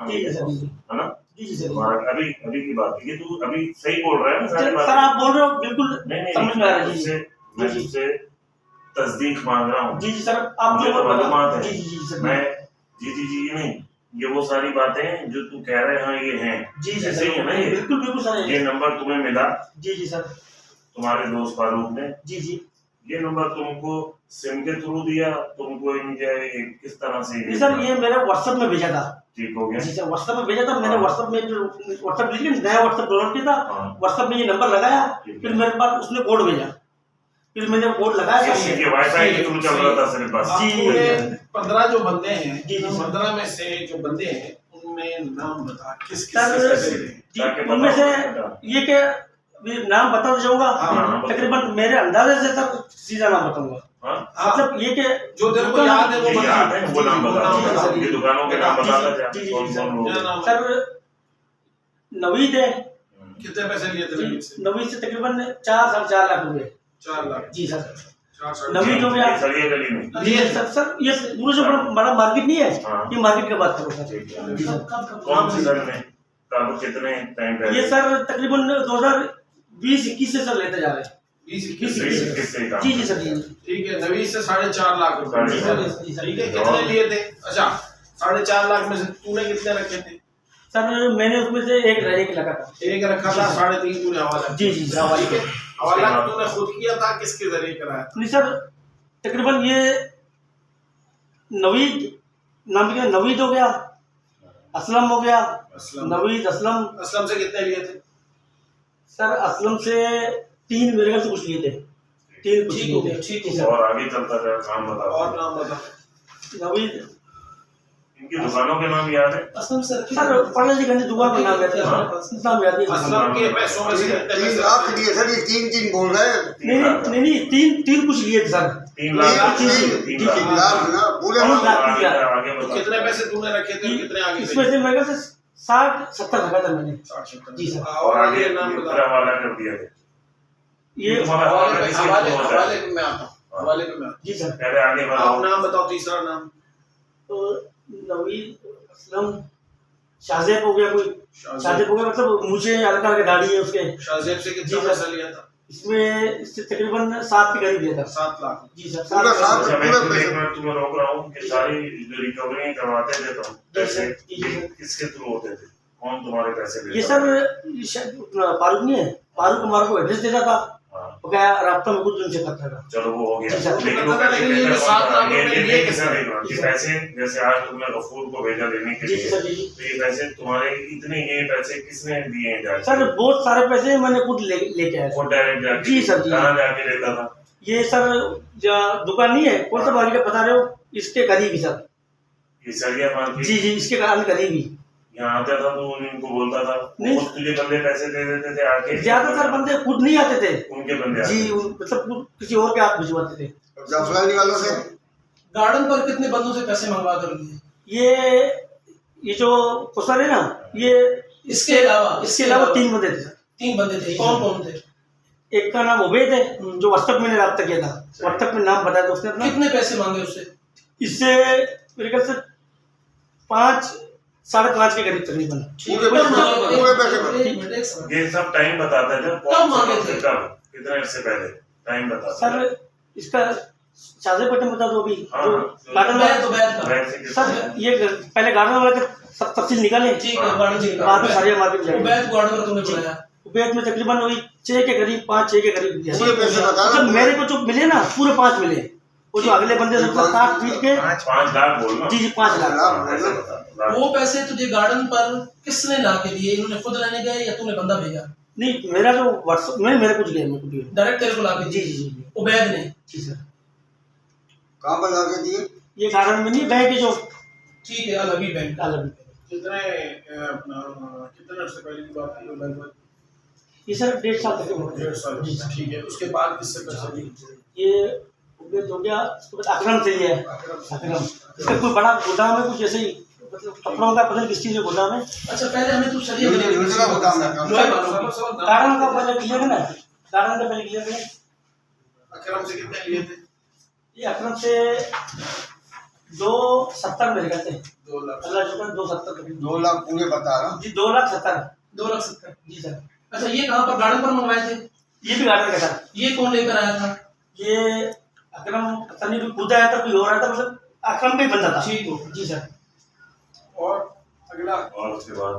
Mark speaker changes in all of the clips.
Speaker 1: मांगी है ना।
Speaker 2: जी सर।
Speaker 1: तुम्हारा अभी अभी की बात है, ये तू अभी सही बोल रहा है ना सारी बात।
Speaker 2: सर आप बोल रहे हो बिल्कुल समझ में आ रहा है।
Speaker 1: नहीं, मैं तुझसे तस्दीक मांग रहा हूँ।
Speaker 2: जी सर आप
Speaker 1: मुझे तो मालूमात है।
Speaker 2: जी सर।
Speaker 1: मैं जी नहीं, ये वो सारी बातें जो तू कह रहे हैं ये हैं।
Speaker 2: जी
Speaker 1: ऐसे ही है ना ये।
Speaker 2: बिल्कुल सर।
Speaker 1: ये नंबर तुम्हें मिला
Speaker 2: जी सर
Speaker 1: तुम्हारे दोस्त फारूक ने।
Speaker 2: जी।
Speaker 1: ये नंबर तुमको सिम के थ्रू दिया, तुमको किस तरह से?
Speaker 2: सर ये मैंने व्हाट्सएप में भेजा था।
Speaker 1: ठीक हो गया।
Speaker 2: जी सर व्हाट्सएप में भेजा था मैंने। व्हाट्सएप में व्हाट्सएप लिख के नया व्हाट्सएप डाउनलोड किया था। व्हाट्सएप में ये नंबर लगाया, फिर मेरे पास उसने कोड भेजा, फिर मैंने कोड लगाया।
Speaker 1: वाईफाई के थ्रू चल रहा था सिर्फ बस।
Speaker 3: जी 15 जो बंदे हैं, 15 में से जो बंदे हैं उनमें नाम बता किस
Speaker 2: उनमें से ये क्या नाम बताना चाहूंगा। तकरीबन मेरे अंदाजे से सर सीधा नाम बताऊंगा। मतलब ये के
Speaker 3: जो तेरे को याद है
Speaker 1: वो नाम बता। ये दुकानों के नाम बता दे कौन लोग।
Speaker 2: सर नवीद है।
Speaker 3: कितने पैसे लिए थे
Speaker 2: नवीद से तकरीबन 4-4.5 लाख रुपए।
Speaker 3: 4 लाख।
Speaker 2: जी सर नवीद हो गया
Speaker 1: गली में।
Speaker 2: सर ये पूरा जो बड़ा मार्केट नहीं है, ये मार्केट की बात करो सर।
Speaker 1: कौन सी घर में कितने टाइम पहले?
Speaker 2: ये सर तकरीबन 2020-21 से सर लेते जा रहे हैं।
Speaker 3: 20-21
Speaker 1: से
Speaker 2: जी सर जी।
Speaker 3: ठीक है। नवीद से 4.5 लाख रुपए। ठीक है। कितने लिए थे? अच्छा 4.5 लाख में से तूने कितने रखे थे?
Speaker 2: सर मैंने उसमें से एक लगा था।
Speaker 3: एक रखा था, 3.5 तूने हवाला।
Speaker 2: जी हवाला।
Speaker 3: हवाला तूने खुद किया था, किसके जरिए कराया?
Speaker 2: नहीं सर तकरीबन ये नवीद नाम के नवीद हो गया, असलम हो गया। नवीद असलम
Speaker 3: से कितने लिए थे?
Speaker 2: सर असलम से 3 मेरे ख्याल से कुछ लिए थे। 3 कुछ लिए थे।
Speaker 3: ठीक है।
Speaker 1: और आगे चलता जाए नाम बता।
Speaker 3: और नाम बता।
Speaker 2: नवीद।
Speaker 1: इनकी दुकानों के नाम याद है?
Speaker 2: असलम सर पढ़ने लिखने की दुकान का नाम याद है। नाम याद नहीं।
Speaker 3: असलम के पैसों में से कितने पैसे
Speaker 4: आप लिए सर? ये 3 बोल रहे हैं।
Speaker 2: नहीं 3 कुछ लिए थे सर।
Speaker 1: 3 लाख।
Speaker 4: 3 लाख ना बोले हम।
Speaker 1: आगे
Speaker 3: कितने पैसे तूने रखे थे? कितने आगे?
Speaker 2: इसमें से मेरे ख्याल से 60-70 रखा था मैंने।
Speaker 3: 60-70।
Speaker 2: जी सर।
Speaker 3: और आगे नाम बता।
Speaker 1: हवाला कर दिया है
Speaker 2: ये
Speaker 3: हवाले पे मैं आता हूँ। हवाले पे मैं।
Speaker 2: जी सर।
Speaker 1: पहले आगे
Speaker 3: आप नाम बताओ, तीसरा नाम।
Speaker 2: तो नवीद असलम शाहजेब हो गया। कोई शाहजेब हो गया, मतलब मुझे हल्का हल्का दाढ़ी है उसके।
Speaker 3: शाहजेब से कितना पैसा लिया था?
Speaker 2: इसमें इससे तकरीबन 7 के करीब दिया था।
Speaker 3: 7 लाख।
Speaker 2: जी सर।
Speaker 1: तुम्हें रोक रहा हूँ कि सारी जो रिकवरी करवाते थे तुम पैसे किसके थ्रू होते थे? कौन तुम्हारे पैसे?
Speaker 2: ये सर फारूक नहीं है, फारूक हमारे को एड्रेस देता था, वो क्या रास्ता में कुछ दिन से करता था।
Speaker 1: चलो वो हो गया।
Speaker 3: लेकिन वो
Speaker 1: पैसे जैसे आज तुमने गफूर को भेजा लेने के लिए, तो ये पैसे तुम्हारे इतने ये पैसे किसने दिए हैं?
Speaker 2: सर बहुत सारे पैसे मैंने खुद लेके आया।
Speaker 1: डायरेक्ट जाके?
Speaker 2: जी सर जी।
Speaker 1: कहाँ जाके लेता था?
Speaker 2: ये सर दुकान नहीं है, कौन सा मार्केट बता रहे हो? इसके करीब ही सर।
Speaker 1: सरिया मार्केट?
Speaker 2: जी इसके करीब ही।
Speaker 1: यहाँ आता था तो उनको बोलता था?
Speaker 2: नहीं
Speaker 1: तुझे बंदे पैसे दे देते थे आके?
Speaker 2: ज्यादातर बंदे खुद नहीं आते थे,
Speaker 1: उनके बंदे
Speaker 2: जी मतलब किसी और के हाथ भिजवाते थे।
Speaker 4: जाफरानी वालों से।
Speaker 5: गार्डन पर कितने बंदों से पैसे मंगवा कर लिए?
Speaker 2: ये जो कुसर है ना, ये
Speaker 5: इसके अलावा
Speaker 2: 3 बंदे थे सर।
Speaker 5: 3 बंदे थे। कौन कौन थे?
Speaker 2: एक का नाम उबैद है, जो व्हाट्सएप में रब्ता किया था। व्हाट्सएप में नाम बताया था उसने अपना।
Speaker 5: कितने पैसे मांगे उससे?
Speaker 2: इससे मेरे ख्याल से 5-5.5 के करीब तकरीबन।
Speaker 1: ये सब टाइम बताता है जब
Speaker 5: कब मांगे थे?
Speaker 1: कितना इससे पहले टाइम बताता
Speaker 2: सर इसका शाहजेब पट्टन बता दो अभी।
Speaker 5: गार्डन वाला
Speaker 2: सर ये पहले गार्डन वाला का सब तफसील निकाले।
Speaker 5: ठीक है गार्डन से
Speaker 2: बाद में सारे मार्केट जाएंगे।
Speaker 5: उबैद गार्डन पर तुमने बुलाया?
Speaker 2: उबैद में तकरीबन वही 6 के करीब 5-6 के करीब दिया। मतलब मेरे को जो मिले ना पूरे 5 मिले, वो जो अगले बंदे से 7 फीट के
Speaker 1: 5 लाख बोलना।
Speaker 2: जी 5 लाख।
Speaker 5: वो पैसे तुझे गार्डन पर किसने ला के दिए? इन्होंने खुद लाने गए या तूने बंदा भेजा?
Speaker 2: नहीं मेरा जो व्हाट्सएप में मेरे कुछ गया, मेरे को
Speaker 5: डायरेक्ट तेरे को ला के?
Speaker 2: जी
Speaker 5: उबैद ने?
Speaker 2: जी सर।
Speaker 4: कहाँ पर ला के दिए?
Speaker 2: ये गार्डन में नहीं, बैंक जो।
Speaker 5: ठीक है अलवी बैंक।
Speaker 3: कितने से पहले की बात है? लगभग
Speaker 2: ये सर 1.5 साल तक।
Speaker 3: 1.5 साल। ठीक है। उसके बाद किससे पैसा लिए?
Speaker 2: ये उबैद हो गया, उसके बाद अकरम से ही है। अकरम इसका कोई बड़ा गोदाम है कुछ ऐसे ही, मतलब कपड़ों का पता नहीं किस चीज का गोदाम है।
Speaker 5: अच्छा पहले हमें तू सरिया
Speaker 2: गार्डन का पहले क्लियर है ना, गार्डन का पहले क्लियर है।
Speaker 3: अकरम से कितने लिए थे?
Speaker 2: ये अकरम से 270 मेरे कहते हैं
Speaker 3: 2 लाख।
Speaker 2: अल्लाह शुक्र 270
Speaker 4: 2 लाख पूरे बता रहा हूँ।
Speaker 2: जी 2,70,000
Speaker 5: 2,70,000।
Speaker 2: जी सर।
Speaker 5: अच्छा ये कहाँ पर गार्डन पर मंगवाए थे?
Speaker 2: ये भी गार्डन का सर।
Speaker 5: ये कौन लेकर आया था?
Speaker 2: ये अकरम पता नहीं खुद आया था, कोई और आया था, मतलब अकरम पे ही बंदा था।
Speaker 5: ठीक हो।
Speaker 2: जी सर।
Speaker 3: और अगला
Speaker 1: और उसके बाद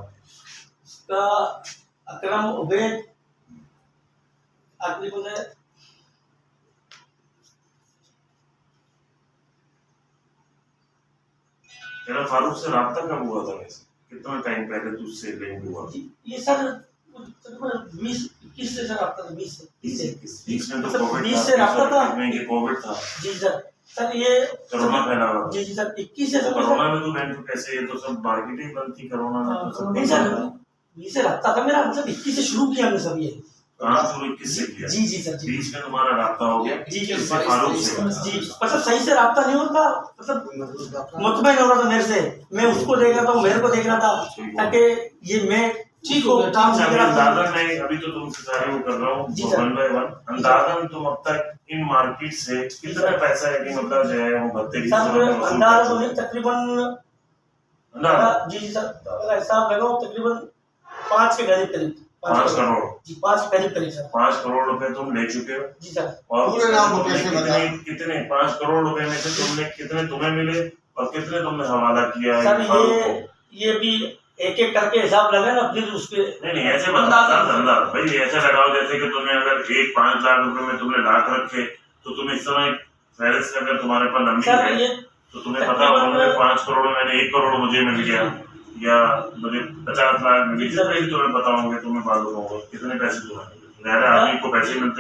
Speaker 2: उसका अकरम उबैद आखिरी बंदा है।
Speaker 1: तेरा फारूक से राब्ता कब हुआ था वैसे? कितना टाइम पहले तुझसे लिंक हुआ?
Speaker 2: ये सर 20-21 से सर आपका 20 से
Speaker 1: 20 में तो
Speaker 2: सर,
Speaker 1: कोविड
Speaker 2: 20 से राब्ता था।
Speaker 1: में ये कोविड था,
Speaker 2: जी सर। सर ये
Speaker 1: कोरोना फैला हुआ था।
Speaker 2: जी जी सर 21 से
Speaker 1: तो
Speaker 2: सर
Speaker 1: कोरोना में तो बैंक कैसे, ये तो सब मार्केट ही बंद थी कोरोना में, तो सब
Speaker 2: नहीं सर 20 से राब्ता था मेरा, मतलब 21 से शुरू किया हमने सब ये।
Speaker 1: कहाँ शुरू किससे किया?
Speaker 2: जी जी सर जी
Speaker 1: 20 में तुम्हारा राब्ता हो गया
Speaker 2: जी जी
Speaker 1: इससे फारूक से।
Speaker 2: जी मतलब सही से राब्ता नहीं होता, मतलब मुतमईन हो रहा था मेरे से, मैं उसको देख रहा था, वो मेरे को देख रहा था, ताकि ये मैं
Speaker 5: ठीक हो गया।
Speaker 2: काम
Speaker 1: अच्छा,
Speaker 2: कर
Speaker 1: अभी
Speaker 2: रहा था।
Speaker 1: अंदाजा मैं अभी तो तुमसे सारे वो कर रहा हूँ
Speaker 2: जी सर।
Speaker 1: 1 by 1 अंदाजन तुम अब तक इन मार्केट से कितना पैसा है कि मतलब जो है वो भत्ते की
Speaker 2: सर
Speaker 1: तरह वसूल
Speaker 2: अंदाजा
Speaker 1: कर
Speaker 2: तो नहीं,
Speaker 1: सकते?
Speaker 2: तकरीबन
Speaker 1: अंदाजा
Speaker 2: जी जी सर अगर हिसाब लगाओ तकरीबन 5 के करीब
Speaker 1: 5 करोड़
Speaker 2: जी 5 के करीब सर।
Speaker 1: 5 करोड़ रुपए तुम ले चुके हो
Speaker 2: जी सर।
Speaker 1: और
Speaker 4: पूरे नाम को
Speaker 1: तुमने
Speaker 4: कैसे
Speaker 1: कितने 5 करोड़ रुपए में से तुमने कितने तुम्हें मिले और कितने तुमने हवाला किया
Speaker 2: सर
Speaker 1: है फारूक को?
Speaker 2: ये भी एक एक करके हिसाब लगा ना, फिर उसके
Speaker 1: नहीं ऐसे बता अंदाज भाई, ऐसे लगाओ जैसे कि तुम्हें अगर 5 लाख रुपए में तुमने लाख रखे तो तुम इस समय फहरिस्त अगर तुम्हारे पास लंबी
Speaker 2: सर
Speaker 1: है
Speaker 2: ये
Speaker 1: तो तुम्हें पता होगा मुझे 5 करोड़ में मैंने 1 करोड़ मुझे मिल गया या मुझे 50 लाख मिली, जितने भी तुम्हें पता होंगे तुम्हें मालूम होगा कितने पैसे तुम्हें मिले। आदमी को पैसे मिलते